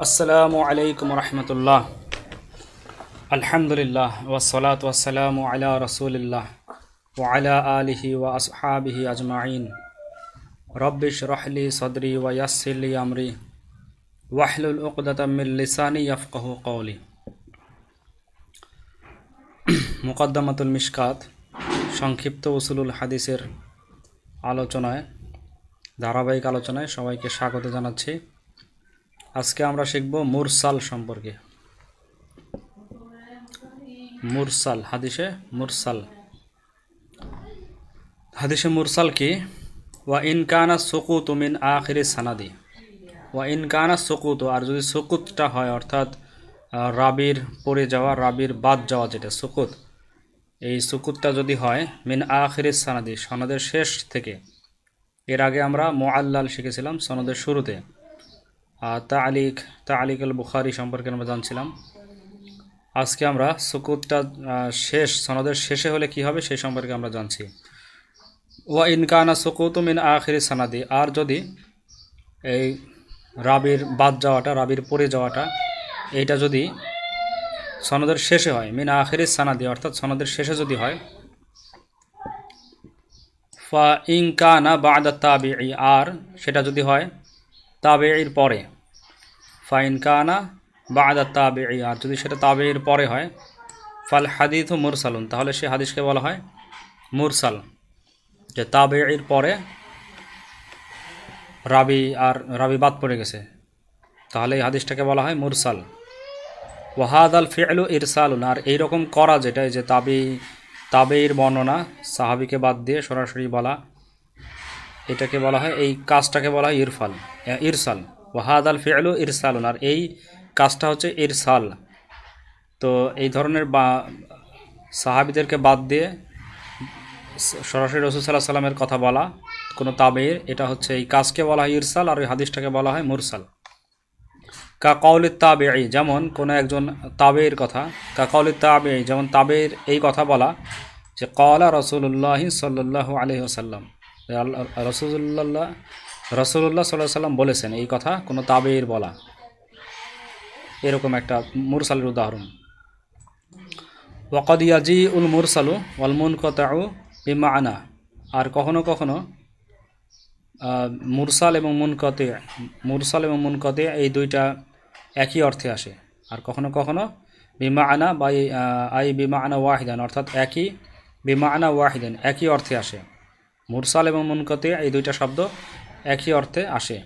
আসসালামু আলাইকুম রহমতুল্লাহ। আলহামদুলিল্লাহ ওয়াসসালাতু ওয়াসসালামু আলা রাসূলিল্লাহ ওয়া আলা আলিহি ওয়া আসহাবিহি আজমাইন। রব্বি ইশরাহ লি সাদরি ওয়া ইয়াসসির লি আমরি ওয়াহলুল উকদাতাম মিন লিসানি ইয়াফকাহু কওলি। মুকদ্দমাতুল মিশকাত সংক্ষিপ্ত উসুলুল হাদিসের আলোচনায় ধারাবাহিক আলোচনায় সবাইকে স্বাগত জানাচ্ছি। আজকে আমরা শিখব মুরসাল সম্পর্কে। মুরসাল হাদিসে মুরসাল কি? ওয়া ইন কানা সুকুতু মিন আখিরি সানাদি, ওয়া ইন কানা সুকুতু, আর যদি সুকুতটা হয় অর্থাৎ রাবির পড়ে যাওয়া, রাবির বাদ যাওয়া, যেটা সুকুত, এই সুকুতটা যদি হয় মিন আখিরি সানাদি, সনদের শেষ থেকে। এর আগে আমরা মুআল্লাল শিখেছিলাম সনদের শুরুতে। তালিক আল বুখারি সম্পর্কে আমরা জানছিলাম। আজকে আমরা সুকুতটা শেষ, সনদের শেষে হলে কি হবে সেই সম্পর্কে আমরা জানছি। ওয়া ইন কানা সুকুতু মিন আখিরি সানাদি, আর যদি এই রাবির বাদ যাওয়াটা, রাবির পড়ে যাওয়াটা, এইটা যদি সনদের শেষে হয়, মিন আখিরি সানাদি অর্থাৎ সনদের শেষে যদি হয়, ফা ইন কানা বা'দা তাবিঈ, আর সেটা যদি হয় তাবেঈর পরে, ফাইন কানা বা'দা তাবেঈ, আর যদি সেটা তাবেঈর পরে হয়, ফাল হাদিথু মুরসালুন, তাহলে সেই হাদিসকে বলা হয় মুরসাল। যে তাবেঈর পরে রাবি বাদ পড়ে গেছে, তাহলে এই হাদিসটাকে বলা হয় মুরসাল। ওয়াহাদাল ফি'লু ইরসালুন, আর এইরকম করা যেটা, যে তাবেঈর বর্ণনা সাহাবিকে বাদ দিয়ে সরাসরি বলা, এটাকে বলা হয়, এই কাজটাকে বলা হয় ইরসাল। ওয়াহাদাল ফি'লু ইরসালুন, আর এই কাজটা হচ্ছে ইরসাল। তো এই ধরনের সাহাবিদেরকে বাদ দিয়ে সরাসরি রাসূল সাল্লাল্লাহু আলাইহি সাল্লামের কথা বলা কোনো তাবেঈর, এটা হচ্ছে, এই কাজকে বলা হয় ইরসাল, আর ওই হাদিসটাকে বলা হয় মুরসাল। কা কাউলিত তাবেঈ, যেমন কোনো একজন তাবেঈর কথা, কা কাউলিত তাবেঈ, যেমন তাবেঈর এই কথা বলা যে ক্বালা রাসূলুল্লাহি সাল্লাল্লাহু আলাইহি ওয়াসাল্লাম, রাসূলুল্লাহ সাল্লাল্লাহু আলাইহি সাল্লাম বলেছেন, এই কথা কোনো তাবেঈর বলা, এরকম একটা মুরসালের উদাহরণ। ওয়াকাদ ইয়াজিউল মুরসালু ওয়াল মুনকাতিউ বিমা'না, আর কখনো কখনো মুরসাল এবং মুনকাতি এই দুইটা একই অর্থে আসে, আর কখনো কখনো বিমা'না বা বিমা'না ওয়াহিদান, অর্থাৎ বিমা'না ওয়াহিদান, একই অর্থে আসে। মুরসাল এবং মুনকাতি এই দুইটা শব্দ একই অর্থে আসে।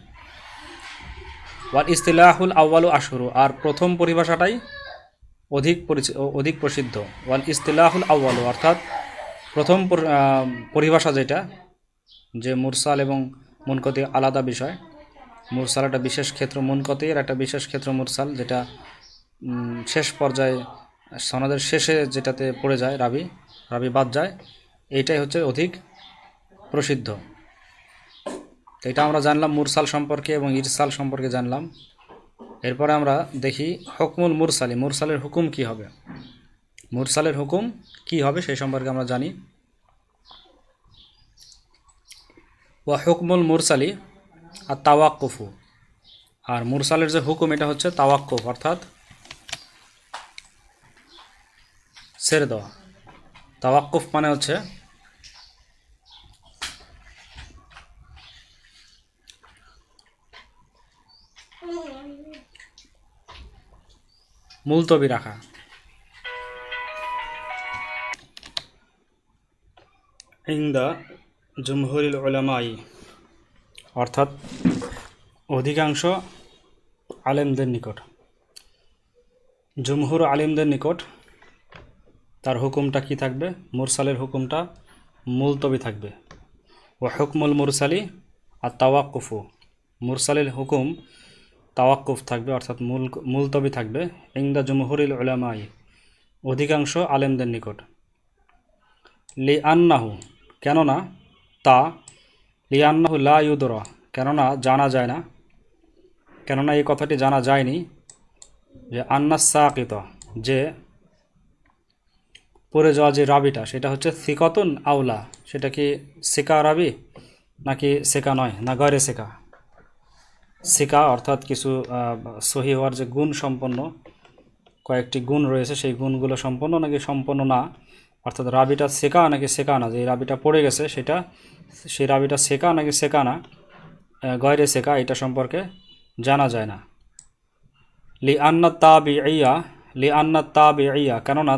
ওয়াল ইস্তিলাহুল আউয়ালু আশহুরু, আর প্রথম পরিভাষাটাই অধিক প্রসিদ্ধ। ওয়াল ইস্তিলাহুল আউয়ালু, অর্থাৎ প্রথম পরিভাষা যেটা, যে মুরসাল এবং মুনকাতি আলাদা বিষয়। মুরসাল একটা বিশেষ ক্ষেত্র, মুনকাতির একটা বিশেষ ক্ষেত্র মুরসাল, যেটা শেষ পর্যায়ে সনদের শেষে যেটাতে পড়ে যায়, রাবি বাদ যায়, এইটাই হচ্ছে অধিক প্রসিদ্ধ। এটা আমরা জানলাম মুরসাল সম্পর্কে এবং ইরসাল সম্পর্কে জানলাম। এরপরে আমরা দেখি হুকমুল মুরসালি, মুরসালের হুকুম কি হবে, সেই সম্পর্কে আমরা জানি। ওয়া হুকমুল মুরসালি আর তাওয়াক্কুফু, আর মুরসালের যে হুকুম এটা হচ্ছে তাওয়াক্কুফ, অর্থাৎ ছেড়ে দেওয়া। তাওয়াক্কুফ মানে হচ্ছে মুলতবি রাখা। ইনদা জুমহুরিল উলামাই, অর্থাৎ অধিকাংশ আলেমদের নিকট, জুমহুর আলেমদের নিকট তার হুকুমটা কি থাকবে? মুরসালের হুকুমটা মুলতবি থাকবে। ও হুকমুল মুরসালি আর তাওয়াক্কুফু, মুরসালের হুকুম তাওয়াক্কুফ থাকবে, অর্থাৎ মুলতবি থাকবে। ইনদা জুমহুরিল উলামাই, অধিকাংশ আলেমদের নিকট। লিআন্নাহু, কেননা লিআন্নাহু লা ইউদরা, কেননা জানা যায় না, কেননা এই কথাটি জানা যায়নি, যে আন্নাস সাকিত, যে পড়ে যাওয়া যে রাবিটা, সেটা হচ্ছে সিকাতুন আউলা, সেটা কি সেকা রাবি নাকি সেকা নয়, না গয়রে সেকা। সিকা অর্থাৎ কিছু সহি হওয়ার যে গুণ সম্পন্ন কয়েকটি গুণ রয়েছে সেই গুণগুলো সম্পন্ন নাকি সম্পন্ন না, অর্থাৎ রাবিটা সেকা নাকি সেকা না, যে রাবিটা পড়ে গেছে সেটা সেই রাবিটা সেকা নাকি সেকা না, গয়রে সেকা, এটা সম্পর্কে জানা যায় না। লি আন্না তাবিইয়া, লি আন্না তাবিইয়া, কেননা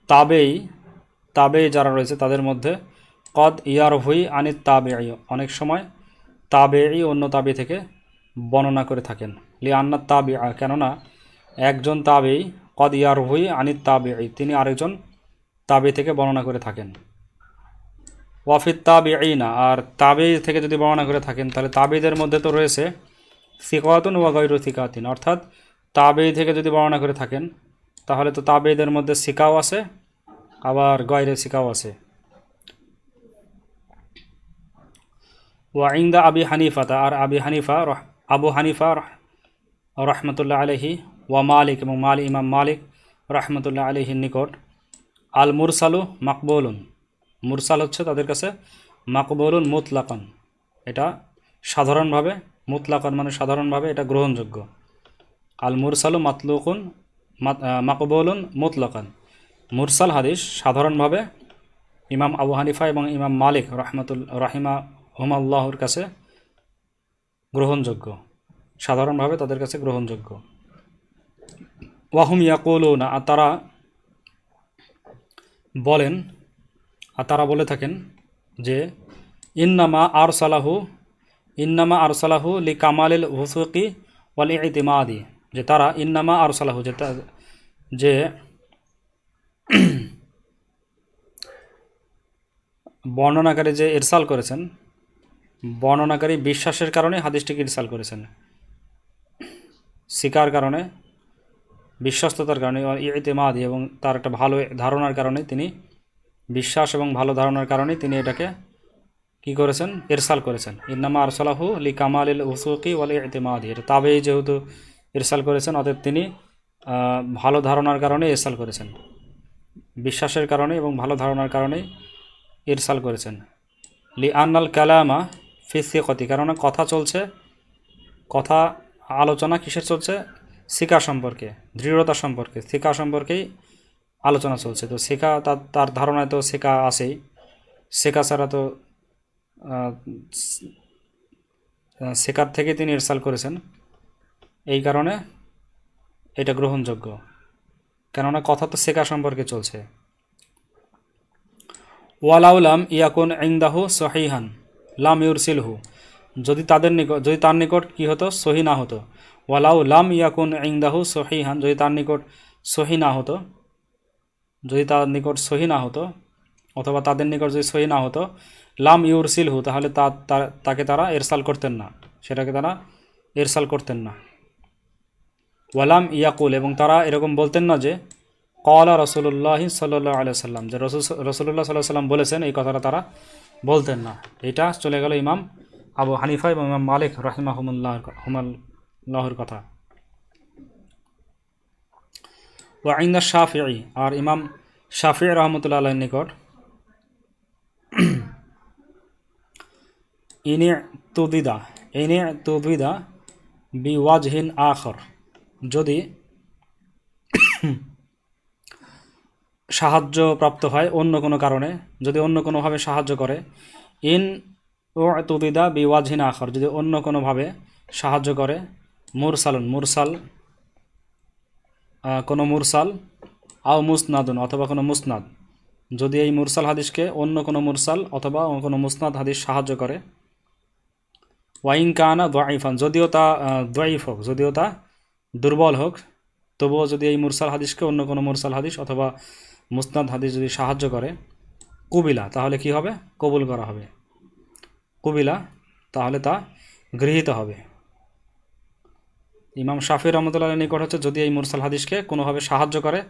তাবেই তাবেই যারা রয়েছে তাদের মধ্যে কদ ইয়ারহুই আনিত তাবেই, অনেক সময় তাবেই অন্য তাবি থেকে বর্ণনা করে থাকেন। লি আন্না তাবিআ, কেননা একজন তাবেই কদ ইয়ারহুই আনিত তাবেই, তিনি আরেকজন তাবি থেকে বর্ণনা করে থাকেন। ওয়াফিত তাবিঈনা, আর তাবেই থেকে যদি বর্ণনা করে থাকেন তাহলে তাবেইদের মধ্যে তো রয়েছে সিকাতুন ওয়া গায়রু সিকাতিন, অর্থাৎ তাবেই থেকে যদি বর্ণনা করে থাকেন তাহলে তো তাবেইদের মধ্যে সিকাও আছে আবার গয়রে সিকাও আছে। ওয়া ইনদা আবি হানিফাতা, আর আবু হানিফা রহমতুল্লাহ আলাইহি, ওয়া মালিক, এবং ইমাম মালিক রহমতুল্লাহ আলাইহির নিকট আল মুরসালু মাকবুলুন, মুরসাল হচ্ছে তাদের কাছে মাকবুলুন মুতলাকান, এটা সাধারণভাবে, মুতলাকান মানে সাধারণভাবে এটা গ্রহণযোগ্য। আল মুরসালু মাকবুলুন মুতলাকান, মুরসাল হাদিস সাধারণভাবে ইমাম আবু হানিফা এবং ইমাম মালিক রাহিমাহুমাল্লাহর কাছে গ্রহণযোগ্য, সাধারণভাবে তাদের কাছে গ্রহণযোগ্য। ওয়াহুম ইয়াকুলুনা, আর তারা বলে থাকেন যে ইন্নামা আরসালাহু লি কামালিল হুসুকি ওয়াল ইতিমাদি, যে তারা ইন্নামা আরসালাহু, যে বর্ণনাকারী যে ইরসাল করেছেন, বর্ণনাকারী বিশ্বাসের কারণে হাদিসটিকে ইরসাল করেছেন, শিকার কারণে, বিশ্বস্ততার কারণে, ইতিমাদি, এবং তার একটা ভালো ধারণার কারণে, তিনি বিশ্বাস এবং ভালো ধারণার কারণে তিনি এটাকে কি করেছেন, ইরসাল করেছেন। ইন্নামা আরসালাহু লি কামালিল উসুকি ওয়াল ইতিমাদি, এটা তাবেই যেহেতু ইরসাল করেছেন অতএব তিনি ভালো ধারণার কারণে ইরসাল করেছেন, বিশ্বাসের কারণে এবং ভালো ধারণার কারণে ইরসাল করেছেন। লি আন্নাল কালামা ফি সিকাতি, কেননা কথা আলোচনা কিসের চলছে, সিকা সম্পর্কে, দৃঢ়তা সম্পর্কে, সিকা সম্পর্কেই আলোচনা চলছে। তো সিকা তার ধারণায় তো সিকা আছেই, সিকা ছাড়া তো সিকার থেকে তিনি ইরসাল করেছেন, এই কারণে এটা গ্রহণযোগ্য, কেননা কথা তো সিকা সম্পর্কে চলছে। ওয়ালাউলাম ইয়াকুন ইনদাহু সহিহান লাম ইউরসিলহু, যদি তার নিকট কি হতো, সহি না হতো। ওয়ালাউ লাম ইয়াকুন ইনদাহু সহিহান, যদি তার নিকট সহি না হতো, অথবা তাদের নিকট যদি সহি না হতো, লাম ইউরসিলহু, তাহলে তাকে তারা ইরসাল করতেন না, সেটাকে তারা ইরসাল করতেন না। ওয়ালাম ইয়াকুল, এবং তারা এরকম বলতেন না যে ক্বালা রাসূলুল্লাহি সাল্লাল্লাহু আলাইহি ওয়াসাল্লাম, যে রাসূলুল্লাহ সাল্লাল্লাহু আলাইহি ওয়াসাল্লাম বলেছেন, এই কথাটা তারা বলতেন না। এটা চলে গেল ইমাম আবু হানিফা এবং ইমাম মালিক রাহিমাহুমুল্লাহর কথা। ওয়া ইনদা শাফিঈ, আর ইমাম শাফিঈ রাহমাতুল্লাহ আলাইহির নিকট ইনি তুদিদা বিওয়াজহিন আখর, যদি সাহায্য প্রাপ্ত হয় অন্য কোনো কারণে, যদি অন্য কোনোভাবে সাহায্য করে, ইন উতুবিদা বিওয়াজহিন আখর, যদি অন্য কোনোভাবে সাহায্য করে, কোনো মুরসাল আও মুসনাদুন, অথবা কোনো মুসনাদ, যদি এই মুরসাল হাদিসকে অন্য কোনো মুরসাল অথবা কোনো মুসনাদ হাদিস সাহায্য করে, ওয়াইন কানা দাইফান, যদিও তা দাইফ হোক, যদিও তা দুর্বল হোক, তবুও যদি এই মুরসাল হাদিসকে অন্য কোনো মুরসাল হাদিস অথবা মুসনাদ হাদিস যদি সাহায্য করে, কুবিলা, তাহলে কি হবে, কবুল করা হবে, কুবিলা, তাহলে তা গৃহীত হবে। ইমাম শাফি রহমতুল্লাহ নিকট হচ্ছে, যদি এই মুরসাল হাদিসকে কোনোভাবে সাহায্য করে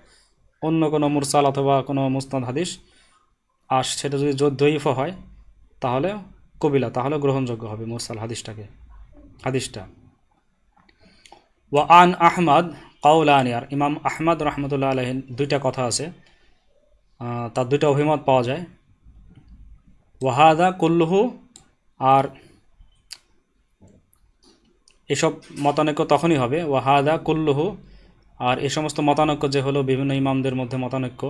অন্য কোনো মুরসাল অথবা কোনো মুসনাদ হাদিস, আর সেটা যদি দইফ হয় তাহলে কবিলা, তাহলে গ্রহণযোগ্য হবে মুরসাল হাদিসটা। ওয়া আন আহমদ কাউলানি, আর ইমাম আহমদ রহমতুল্লাহ আলাইহির দুইটা কথা আছে, তার দুইটা অভিমত পাওয়া যায়। ওয়াহাদা কুল্লুহু, আর এসব মতানৈক্য তখনই হবে ওয়াহাদা কুল্লুহু, আর এই সমস্ত মতানৈক্য যে হলো বিভিন্ন ইমামদের মধ্যে মতানৈক্য,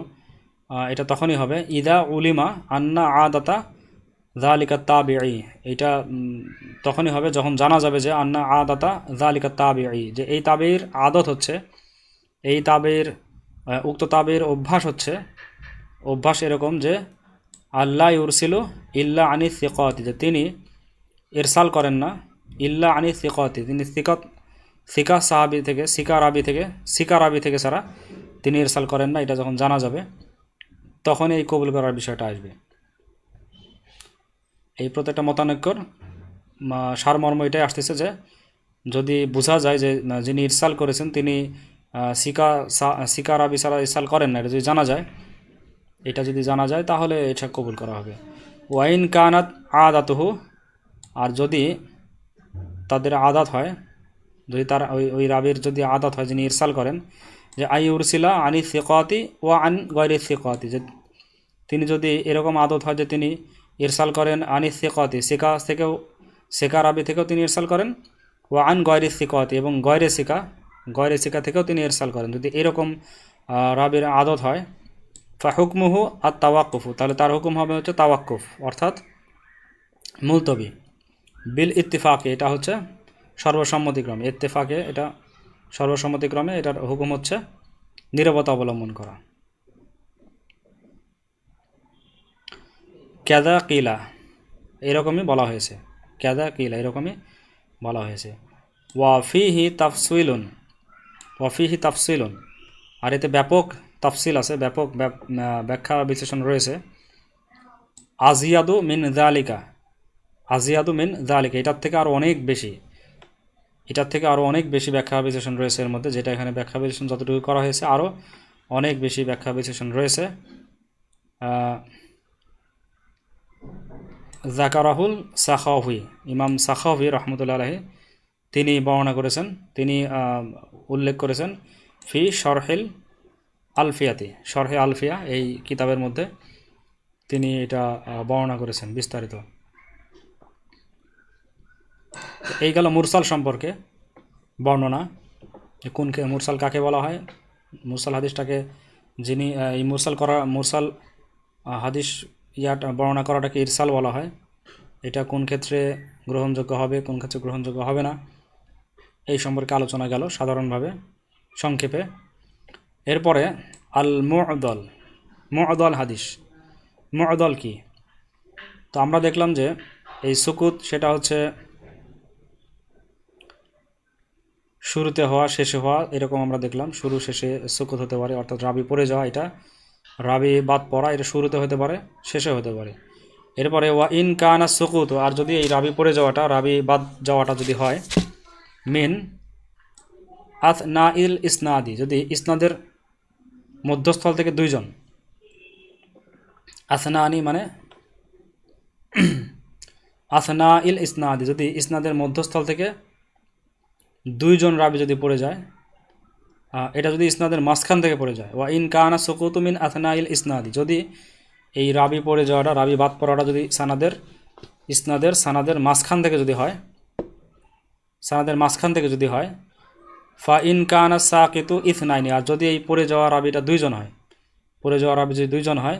এটা তখনই হবে ইদা উলিমা আন্না আদাতা যালিকা তাবিঈ, এটা তখনই হবে যখন জানা যাবে যে আন্না আদাতা যালিকা তাবিঈ, যে এই তাবির আদত হচ্ছে, এই তাবির উক্ত তাবির অভ্যাস এরকম যে আল্লাহ ইউরসিলু ইল্লা আনি সিকাতি, যে তিনি ইরসাল করেন না ইল্লা আনি সিকাতি, তিনি সিকা সাহাবি থেকে সিকা রাবি থেকে ছাড়া তিনি ইরসাল করেন না। এটা যখন জানা যাবে তখন এই কবুল করার বিষয়টা আসবে। এই প্রত্যেকটা মতানৈক্যর সারমর্ম এটাই আসতেছে যে যদি বোঝা যায় যে যিনি ইরসাল করেছেন তিনি সিকা রাবি ছাড়া ইরসাল করেন না, এটা যদি জানা যায় তাহলে এটা কবুল করা হবে। ওয়াইন কানাত আদাতুহু, আর যদি তাদের আদাত হয়, যদি তার ওই রাবির যদি আদাত হয় যিনি ইরসাল করেন, যে আই উরসিলা আনি সিকাতি ওয়া আন গৈরি সিকাতি, যে তিনি যদি এরকম আদত হয় যে তিনি ইরসাল করেন আনি সিকাতি, সিকা রাবি থেকেও তিনি ইরসাল করেন, ওয়া আন গৈরি সিকাতি, এবং গৈরে সিকা থেকেও তিনি ইরসাল করেন, যদি এরকম রাবির আদত হয়, ফাহুকমুহু আর তাওয়াক্কুফু, তাহলে তার হুকুম হবে হচ্ছে তাওয়াক্কুফ, অর্থাৎ মুলতবি। বিল ইত্তিফাকে, এটা হচ্ছে সর্বসম্মতিক্রমে, ইত্তেফাকে এটা সর্বসম্মতিক্রমে এটার হুকুম হচ্ছে নীরবতা অবলম্বন করা। ক্যাদা কিলা এরকমই বলা হয়েছে, ক্যাদা কিলা এরকমই বলা হয়েছে। ওয়াফিহি তাফসিলুন, আর এতে ব্যাপক তাফসিল আছে, ব্যাপক ব্যাখ্যা বিশ্লেষণ রয়েছে। আজিয়াদু মিন যালিকা, এটার থেকে আরও অনেক বেশি ব্যাখ্যা বিশ্লেষণ রয়েছে এর মধ্যে, যেটা এখানে ব্যাখ্যা বিশ্লেষণ যতটুকু করা হয়েছে আরও অনেক বেশি ব্যাখ্যা বিশ্লেষণ রয়েছে। জাকারাহুল সাখাওয়ি, ইমাম সাখাওয়ি রহমতুল্লাহ আলাইহি তিনি বর্ণনা করেছেন, তিনি উল্লেখ করেছেন ফি শরহে আলফিয়া এই কিতাবের মধ্যে তিনি এটা বর্ণনা করেছেন বিস্তারিত। এই গেল মুরসাল সম্পর্কে বর্ণনা, মুরসাল কাকে বলা হয়, মুরসাল হাদিসটাকে যিনি এই মুরসাল হাদিস বর্ণনা করাটাকে ইরসাল বলা হয়, এটা কোন ক্ষেত্রে গ্রহণযোগ্য হবে, কোন ক্ষেত্রে গ্রহণযোগ্য হবে না, এই সম্পর্কে আলোচনা গেল সাধারণভাবে সংক্ষেপে। এরপরে আল মু'দল হাদিস, মু'দল কি? তো আমরা দেখলাম যে এই সুকুত সেটা হচ্ছে শুরুতে হওয়া শেষে হওয়া, এরকম আমরা দেখলাম শুরু শেষে সুকুত হতে পারে, অর্থাৎ রাবি পড়ে যাওয়া, এটা রাবি বাদ পড়া, এটা শুরুতে হতে পারে শেষে হতে পারে। এরপরে ওয়া ইন কানা সুকুত, আর যদি এই রাবি পড়ে যাওয়াটা রাবি বাদ যাওয়াটা যদি হয় মিন আথনাইল ইসনাদি, যদি ইসনাদের মধ্যস্থল থেকে দুইজন, আসনানি মানে আসনাইল ইসনাদি, যদি ইসনাদের মধ্যস্থল থেকে দুইজন রাবি যদি পড়ে যায়, এটা যদি ইসনাদের মাঝখান থেকে পড়ে যায়, ওয়া ইন কানা সুকুতু মিন আথনাইল ইসনাদি, যদি এই রাবি পড়ে যাওয়াটা রাবি বাদ পড়াটা যদি সানাদের মাঝখান থেকে যদি হয়, ফা ইন কানা সাকিতু ইথনাইনি, আর যদি এই পড়ে যাওয়া রাবিটা দুইজন হয়, যদি দুইজন হয়,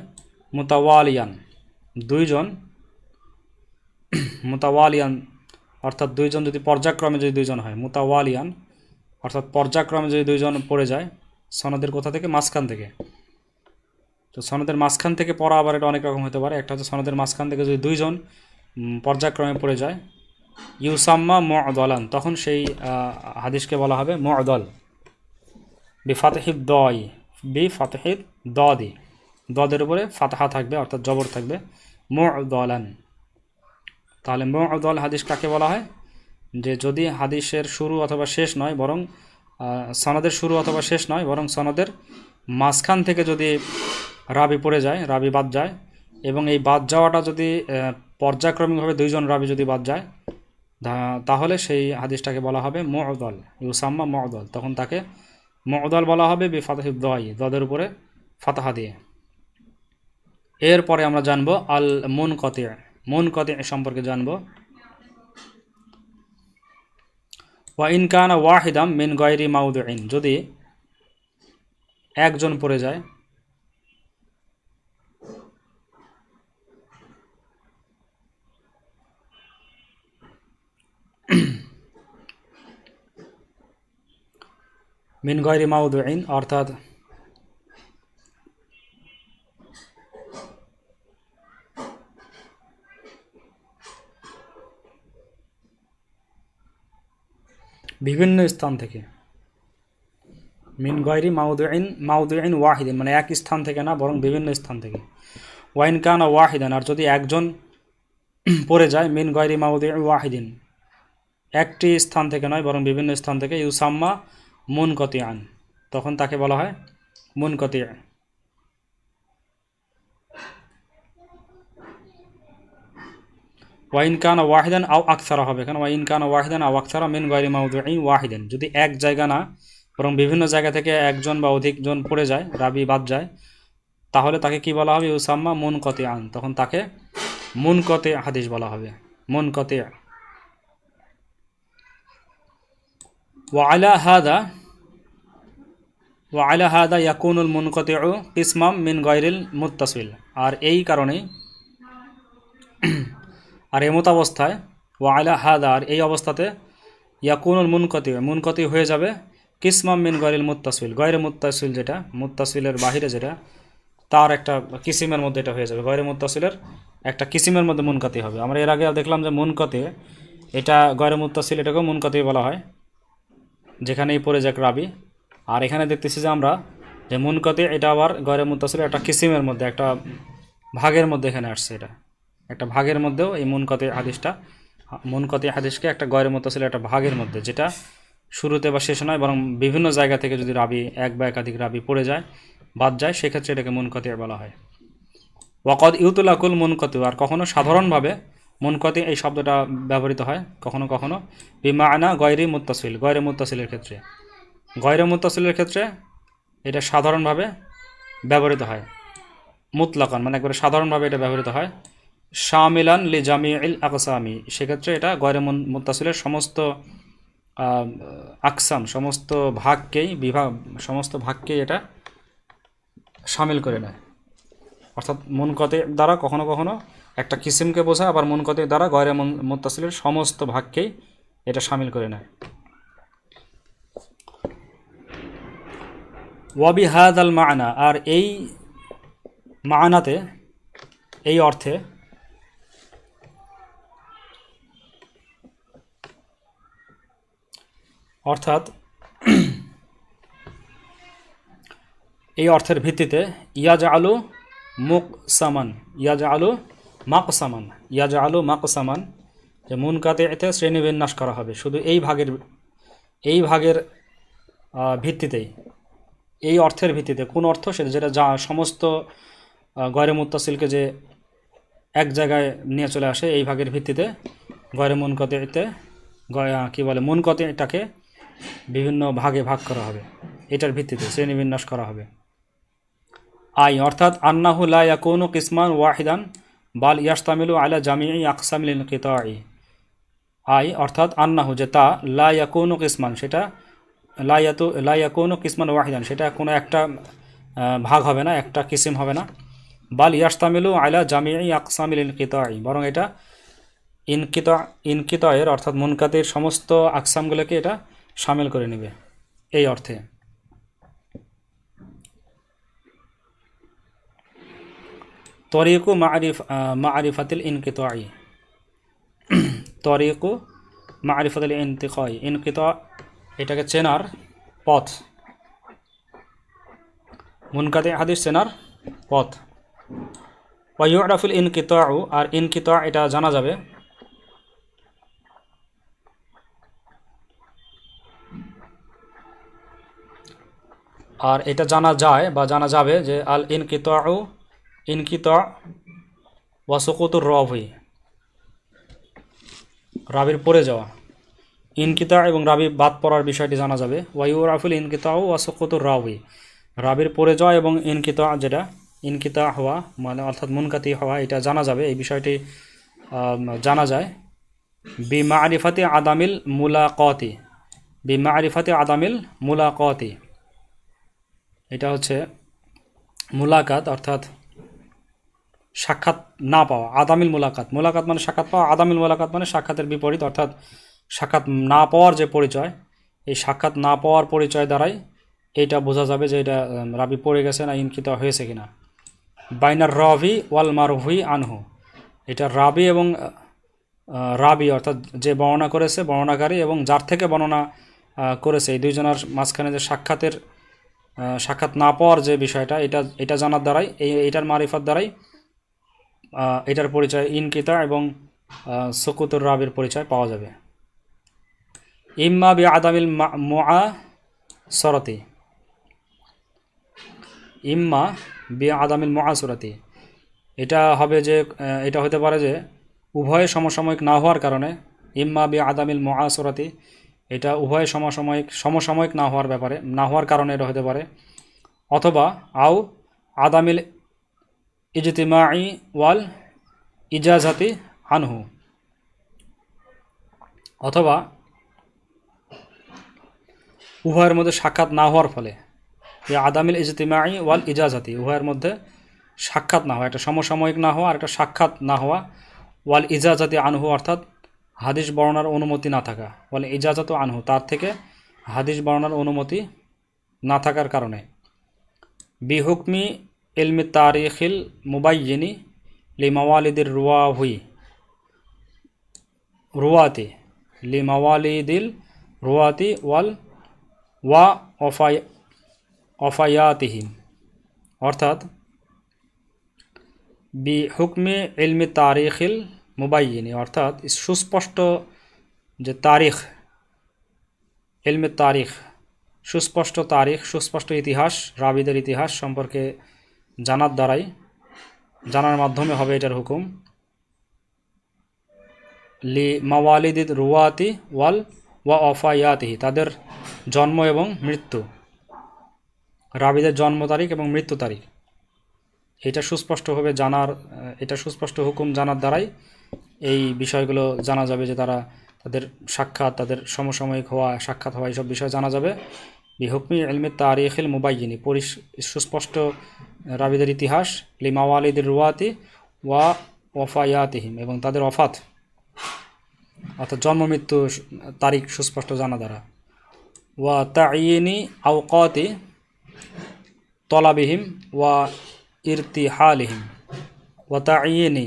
মুতাওয়ালিয়ান অর্থাৎ দুইজন যদি পর্যায়ক্রমে যদি দুইজন হয়, মুতাওয়ালিয়ান অর্থাৎ পর্যায়ক্রমে যদি দুইজন পড়ে যায় সনদের কোথা থেকে, মাঝখান থেকে। তো সনদের মাঝখান থেকে পড়া আবার এটা অনেক রকম হতে পারে, একটা হচ্ছে সনদের মাঝখান থেকে যদি দুইজন পর্যায়ক্রমে পড়ে যায়, ইউসাম্মা মু'দলান, তখন সেই হাদিসকে বলা হবে মু'দল, বিফাতহিদ দদি, দদের উপরে ফাতহা থাকবে অর্থাৎ জবর থাকবে, মু'দলান। তাহলে মু'দল হাদিস কাকে বলা হয়, যে যদি হাদিসের শুরু অথবা শেষ নয়, বরং সনদের শুরু অথবা শেষ নয়, বরং সনদের মাঝখান থেকে যদি রাবি পড়ে যায়, রাবি বাদ যায়, এবং এই বাদ যাওয়াটা যদি পর্যায়ক্রমিকভাবে দুইজন রাবি যদি বাদ যায়, তাহলে সেই হাদিসটাকে বলা হবে মু'দল, ইউসাম্মা মু'দল, তখন তাকে মু'দল বলা হবে বিফাতহিদ দই, দদের উপরে ফাতহা দিয়ে। এরপরে আমরা জানবো আল মুনকাতি। মুনকাতি সম্পর্কে জানবো। ওয়া ইন কানা ওয়াহিদাম মিন গায়রি মাউদিইন, যদি একজন পড়ে যায়, মিন গায়রি মাউদিইন অর্থাৎ বিভিন্ন স্থান থেকে, মিন গায়রি মাউদিইন, মাউদিইন ওয়াহিদিন মানে এক স্থান থেকে না বরং বিভিন্ন স্থান থেকে। ওয়াইন কানা ওয়াহিদান, আর যদি একজন পড়ে যায়, মিন গায়রি মাউদিইন ওয়াহিদিন একটি স্থান থেকে নয় বরং বিভিন্ন স্থান থেকে, ইউসাম্মা মুনকাতিআন, তখন তাকে বলা হয় মুনকাতি। ওয়াইন কানা ওয়াহিদান আও আকসারা হবে, কেন ওয়াইন কানা ওয়াহিদান আও আকসারা মিন গায়রি মাউদিইন ওয়াহিদিন, যদি এক জায়গা না বরং বিভিন্ন জায়গা থেকে একজন বা অধিকজন পড়ে যায়, রাবি বাদ যায়, তাহলে তাকে কি বলা হবে? ইউসাম্মা মুনকাতিআন, তখন তাকে মুনকাতি হাদিস বলা হবে, মুনকাতি। ওয়ালা হাদা ইয়াকুনুল মুনকাতিউ কিসমাম মিন গায়রিল মুত্তাসিল, আর এই কারণেই, আর এমত অবস্থায়, ওয়ালা হাদা আর এই অবস্থাতে, ইয়াকুনুল মুনকাতি হয়ে যাবে কিসমাম মিন গায়রিল মুত্তাসিল, গায়রে মুত্তাসিল যেটা মুত্তাসিলের বাহিরে যেটা, তার একটা কিসিমের মধ্যে এটা হয়ে যাবে, গায়রে মুত্তাসিলের একটা কিসিমের মধ্যে মুনকাতি হবে। আমরা এর আগে দেখলাম যে মুনকাতি এটা গায়রে মুত্তাসিল, এটাকেও মুনকাতি বলা হয় যেখানেই পড়ে যাক রাবি। আর এখানে দেখতেছি যে আমরা যে মুনকাতি এটা আবার গায়রে মুত্তাসিল একটা কিসিমের মধ্যে, একটা ভাগের মধ্যে এখানে আসছে, এটা একটা ভাগের মধ্যেও এই মুনকাতি হাদিসটা, মুনকাতি হাদিসকে একটা গায়রে মুত্তাসিল একটা ভাগের মধ্যে, যেটা শুরুতে বা শেষে নয় বরং বিভিন্ন জায়গা থেকে যদি রাবি এক বা একাধিক রাবি পড়ে যায়, বাদ যায়, সেক্ষেত্রে এটাকে মুনকাতি বলা হয়। ওয়াকদ ইউতুলাকুল মুনকাতি, আর কখনো সাধারণভাবে মুনকাতি এই শব্দটা ব্যবহৃত হয় কখনো কখনো বিমাআনা গায়রি মুত্তাসিল, গায়রে মুত্তাসিলের ক্ষেত্রে, গায়রে মুত্তাসিলের ক্ষেত্রে এটা সাধারণভাবে ব্যবহৃত হয়, মুতলাকান মানে একবারে সাধারণভাবে এটা ব্যবহৃত হয়। শামিলান লি জামিইল আকসামি, সেক্ষেত্রে এটা গায়রে মুত্তাসিলের সমস্ত আকসাম, সমস্ত ভাগকেই, সমস্ত ভাগকেই এটা শামিল করে নেয়। অর্থাৎ মুনকাতি দ্বারা কখনো কখনো একটা কিসিমকে বোঝায়, আবার মুনকাতি দ্বারা গায়রে মুত্তাসিলের সমস্ত ভাগকেই এটা শামিল করে নেয়। ওয়াবি হাদাল মা'না, আর এই মা'নাতে, এই অর্থে, অর্থাৎ এই অর্থের ভিত্তিতে, ইয়াজআলু মুকসামান, ইয়াজআলু মাকসামান, ইয়াজআলু মাকসামান, যে মুনকাতিতে শ্রেণীবিন্যাস করা হবে শুধু এই ভাগের ভিত্তিতেই, এই অর্থের ভিত্তিতে। কোন অর্থ? সেটা যেটা যা সমস্ত গায়রে মুত্তাসিলকে যে এক জায়গায় নিয়ে চলে আসে, এই ভাগের ভিত্তিতে গায়রে মুনকাতিতে কি বলে, মুনকাতিটাকে বিভিন্ন ভাগে ভাগ করা হবে, এটার ভিত্তিতে শ্রেণীবিন্যাস করা হবে। আই অর্থাৎ আন্নাহু লা ইয়াকুনু কিসমান ওয়াহিদান বাল ইয়াশতামিলু আলা জামিই আকসামিল ইনকিতাই। আই অর্থাৎ আন্নাহু যে তা, লা ইয়াকুনু কিসমান সেটা, লা ইয়াকুনু কিসমান ওয়াহিদান সেটা কোনো একটা ভাগ হবে না, একটা কিসিম হবে না, বাল ইয়াশতামিলু আলা জামিই আকসামিল ইনকিতাই, বরং এটা ইনকিতায়ের অর্থাৎ মুনকাতির সমস্ত আকসামগুলোকে এটা শামিল করে নেবে, এই অর্থে। তরিকু মারিফাতিল ইনকিতাই, তরিকু মারিফাতিল ইনতিকাই, ইনকিতা এটাকে চেনার পথ, মুনকাতি হাদিস চেনার পথ। ওয়া ইউরাফুল ইনকিতাউ, আর ইনকিতা এটা জানা যাবে, আর এটা জানা যায় বা জানা যাবে যে আল ইনকিতাউ, ইনকিতা ওয়া সুকুতুর রাবি, রাবির পড়ে যাওয়া, ইনকিতা এবং রাবি বাদ পড়ার বিষয়টি জানা যাবে। ওয়া ইউরাফুল ইনকিতাউ ওয়া সুকুতুর রাবি, রাবির পড়ে যাওয়া এবং ইনকিতা যেটা ইনকিতা হওয়া মানে অর্থাৎ মুনকাতি হওয়া এটা জানা যাবে, এই বিষয়টি জানা যায় বিমারিফাতি আদামিল মুলাকাতি, বিমারিফাতি আদামিল মুলাকাতি, এটা হচ্ছে মুলাকাত অর্থাৎ সাক্ষাৎ না পাওয়া। আদামিল মুলাকাত, মুলাকাত মানে সাক্ষাৎ পাওয়া, আদামিল মুলাকাত মানে সাক্ষাতের বিপরীত, অর্থাৎ সাক্ষাৎ না পাওয়ার যে পরিচয়, এই সাক্ষাৎ না পাওয়ার পরিচয় দ্বারাই এটা বোঝা যাবে যে এটা রাবি পড়ে গেছে না ইনকিতা হয়েছে কিনা। বাইনার রাবি ওয়াল মারহুই আনহু, এটা রাবি এবং রাবি অর্থাৎ যে বর্ণনা করেছে বর্ণনাকারী এবং যার থেকে বর্ণনা করেছে, এই দুইজনের মাঝখানে যে সাক্ষাৎ না পাওয়ার যে বিষয়টা, এটা জানার দ্বারাই এইটার মারিফাত দ্বারাই এটার পরিচয় ইনকিতা এবং সুকুতুর রাবির পরিচয় পাওয়া যাবে। ইম্মা বি আদামিল মুআসরাতি, ইম্মা বি আদামিল মুআসরাতি, এটা হবে যে এটা হতে পারে যে উভয় সমসাময়িক না হওয়ার কারণে, ইম্মা বি আদামিল মুআসরাতি, এটা উভয় সমসাময়িক না হওয়ার ব্যাপারে না হওয়ার কারণে এটা হতে পারে, অথবা আও আদামিল ইজতিমাই ওয়াল ইজাজাতি আনহু, অথবা উভয়ের মধ্যে সাক্ষাৎ না হওয়ার ফলে, আদামিল ইজতিমাই ওয়াল ইজাজাতি, উভয়ের মধ্যে সাক্ষাৎ না হওয়া, একটা সমসাময়িক না হওয়া আর একটা সাক্ষাৎ না হওয়া, ওয়াল ইজাজাতি আনহু অর্থাৎ হাদিস বর্ণনার অনুমতি না থাকা, ওয়াল ইজাজাত আনহু তার থেকে হাদিস বর্ণনার অনুমতি না থাকার কারণে, বিহুকমি ইলমি তারিখিল মুবাইয়িনি লিমাওয়ালিদির রুয়াতি লিমাওয়ালিদিল রুয়াতি ওয়া অফায়াতিহিম, অর্থাৎ বি হুকমে ইলমি তারিখিল মুবাইয়িনি, অর্থাৎ সুস্পষ্ট যে তারিখ, ইলমে তারিখ সুস্পষ্ট তারিখ, সুস্পষ্ট ইতিহাস, রাবিদের ইতিহাস সম্পর্কে জানার মাধ্যমে হবে এটার হুকুম। লি মাওয়ালিদিদ রুয়াতি ওয়া অফায়াতিহি, তাদের জন্ম এবং মৃত্যু, রাবিদের জন্ম তারিখ এবং মৃত্যু তারিখ, এটা সুস্পষ্টভাবে এটা সুস্পষ্ট হুকুম জানার দ্বারাই এই বিষয়গুলো জানা যাবে যে তাদের সাক্ষাৎ, তাদের সমসাময়িক হওয়া, সাক্ষাৎ হওয়া, এইসব বিষয় জানা যাবে। বিহুকমি ইলমি তারিখিল মুবাইয়িনি, সুস্পষ্ট রাবিদের ইতিহাস, লিমাওয়ালিদির রুয়াতি ওয়া ওয়াফায়াতিহিম, এবং তাদের অফাত অর্থাৎ জন্ম মৃত্যু তারিখ সুস্পষ্ট জানা দ্বারা, ওয়া তাইয়িনি আওকাতি তলাবিহিম ওয়া ইরতিহালিহিম, ওয়া তাইয়িনি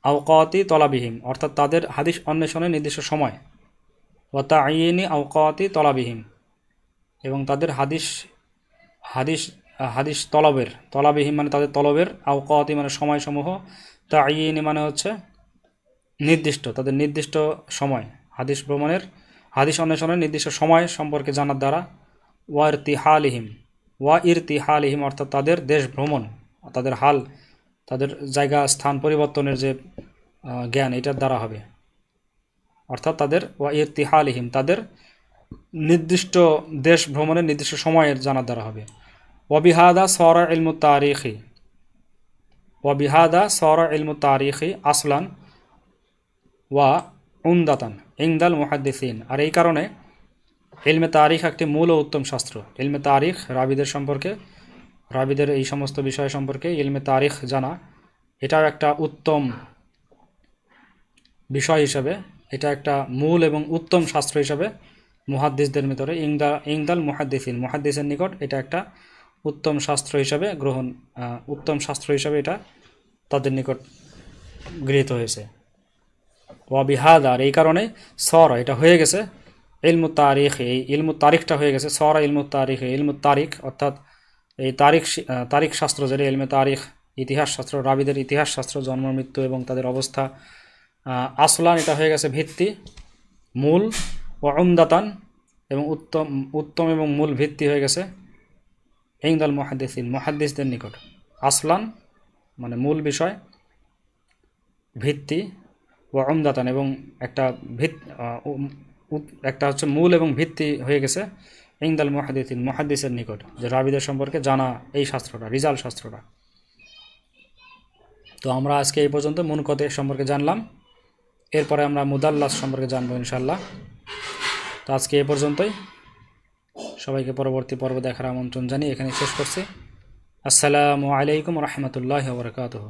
আওকাতি তলাবিহিম অর্থাৎ তাদের হাদিস অন্বেষণের নির্দিষ্ট সময়, ওয়া তাইয়িনি আওকাতি তলাবিহিম, এবং তাদের হাদিস তলাবিহিম মানে তাদের তলবের, আওকাতি মানে সময়সমূহ, তাইয়িনি মানে হচ্ছে নির্দিষ্ট, তাদের নির্দিষ্ট সময়, হাদিস অন্বেষণের নির্দিষ্ট সময় সম্পর্কে জানার দ্বারা, ওয়া ইরতিহালিহিম অর্থাৎ তাদের দেশ ভ্রমণ, তাদের হাল, তাদের জায়গা স্থান পরিবর্তনের যে জ্ঞান, এটার দ্বারা হবে, অর্থাৎ তাদের ওয়া ইরতিহালিহিম তাদের নির্দিষ্ট দেশ ভ্রমণের নির্দিষ্ট সময়ের জানার দ্বারা হবে। ওয়াবিহাদা সরা ইলমু তারিখি আসলান ওয়া উমদাতান ইনদাল মুহাদ্দিসিন, আর এই কারণে ইলমে তারিখ একটি মূল ও উত্তম শাস্ত্র। ইলমে তারিখ রাবিদের এই সমস্ত বিষয় সম্পর্কে ইলমে তারিখ জানা, এটাও একটা উত্তম বিষয় হিসাবে, এটা একটা মূল এবং উত্তম শাস্ত্র হিসাবে মুহাদ্দিসদের ভিতরে ইনদাল মুহাদ্দিসের নিকট এটা একটা উত্তম শাস্ত্র হিসাবে এটা তাদের নিকট গৃহীত হয়েছে। ওয়াবিহাদা, আর এই কারণে এটা হয়ে গেছে ইলমু তারিখ, এই ইলমু তারিখটা হয়ে গেছে ইলমু তারিখ অর্থাৎ এই তারিখ শাস্ত্র, যেটা ইলমে তারিখ ইতিহাস শাস্ত্র, রাবিদের ইতিহাস শাস্ত্র, জন্ম মৃত্যু এবং তাদের অবস্থা, আসলান এটা হয়ে গেছে ভিত্তি, মূল, ও উমদাতান এবং উত্তম এবং মূল ভিত্তি হয়ে গেছে ইনদাল মুহাদ্দিসদের নিকট। আসলান মানে মূল বিষয়, ভিত্তি, ও উমদাতান এবং একটা হচ্ছে মূল এবং ভিত্তি হয়ে গেছে ইনদাল মুহাদ্দিসিন, মুহাদ্দিসের নিকট, যে রাবিদের সম্পর্কে জানা এই শাস্ত্রটা, রিজাল শাস্ত্রটা। তো আমরা আজকে এই পর্যন্ত মুনকতে সম্পর্কে জানলাম, এরপরে আমরা মুদাল্লাস সম্পর্কে জানবো ইনশাআল্লাহ। তো আজকে এ পর্যন্তই, সবাইকে পরবর্তী পর্ব দেখার আমন্ত্রণ জানিয়ে এখানে শেষ করছি। আসসালামু আলাইকুম রহমতুল্লাহি ওয়া বারাকাতুহু।